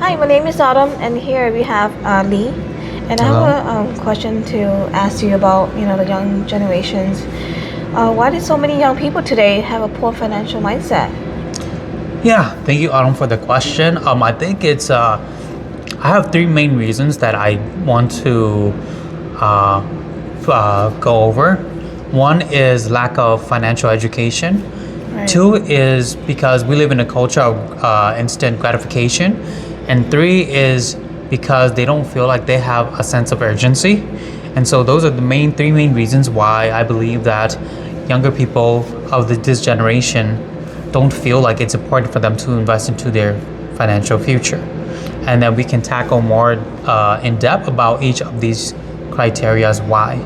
Hi, my name is Autumn, and here we have Lee. And I Hello. have a question to ask you about, the young generations. Why do so many young people today have a poor financial mindset? Yeah, thank you, Autumn, for the question. I think I have three main reasons that I want to uh, go over. One is lack of financial education. Right. Two is because we live in a culture of instant gratification. And three is because they don't feel like they have a sense of urgency. And so those are the three main reasons why I believe that younger people of this generation don't feel like it's important for them to invest into their financial future. And then we can tackle more in depth about each of these criteria as why.